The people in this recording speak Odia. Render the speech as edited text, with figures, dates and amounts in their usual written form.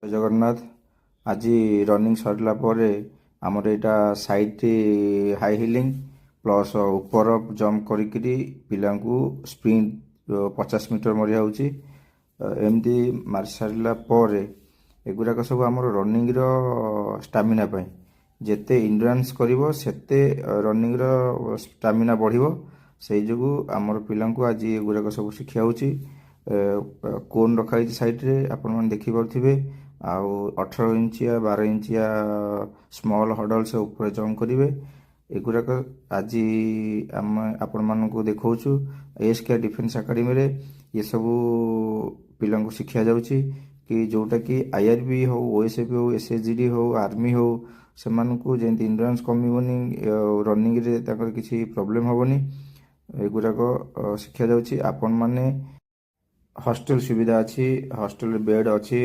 ଜୟ ଜଗନ୍ନାଥ। ଆଜି ରନିଂ ସରିଲା ପରେ ଆମର ଏଇଟା ସାଇଟ୍ ହାଇ ହିଲିଂ ପ୍ଲସ୍ ଉପର ଜମ୍ପ କରିକିରି ପିଲାଙ୍କୁ ସ୍ପ୍ରିଣ୍ଟ 50 ମିଟର ମରିଆ ହେଉଛି। ଏମିତି ମାରି ସାରିଲା ପରେ ଏଗୁଡ଼ାକ ସବୁ ଆମର ରନିଂର ଷ୍ଟାମିନା ପାଇଁ। ଯେତେ ଇଣ୍ଡୁରାନ୍ସ କରିବ ସେତେ ରନିଂର ଷ୍ଟାମିନା ବଢ଼ିବ। ସେଇ ଯୋଗୁଁ ଆମର ପିଲାଙ୍କୁ ଆଜି ଏଗୁଡ଼ାକ ସବୁ ଶିକ୍ଷା ହେଉଛି। କୋନ୍ ରଖାଯାଇଛି ସାଇଡ଼୍ରେ, ଆପଣମାନେ ଦେଖିପାରୁଥିବେ। ଆଉ 18 ଇଞ୍ଚିଆ 12 ଇଞ୍ଚିଆ ସ୍ମଲ୍ ହର୍ଡଲ୍ସ ଉପରେ ଜମ୍ପ କରିବେ। ଏଗୁଡ଼ାକ ଆଜି ଆମେ ଆପଣମାନଙ୍କୁ ଦେଖାଉଛୁ ଏଏସ୍କେ ଡିଫେନ୍ସ ଏକାଡେମୀରେ। ଏସବୁ ପିଲାଙ୍କୁ ଶିକ୍ଷା ଯାଉଛି କି ଯେଉଁଟାକି IRB ହେଉ, OSF ହେଉ, SSGD ହେଉ, ଆର୍ମି ହେଉ, ସେମାନଙ୍କୁ ଯେମିତି ଇଣ୍ଡୁରାନ୍ସ କମିବନି, ରନିଂରେ ତାଙ୍କର କିଛି ପ୍ରୋବ୍ଲେମ୍ ହେବନି, ଏଗୁଡ଼ାକ ଶିକ୍ଷା ଯାଉଛି। ଆପଣମାନେ ହଷ୍ଟେଲ ସୁବିଧା ଅଛି, ହଷ୍ଟେଲରେ ବେଡ୍ ଅଛି।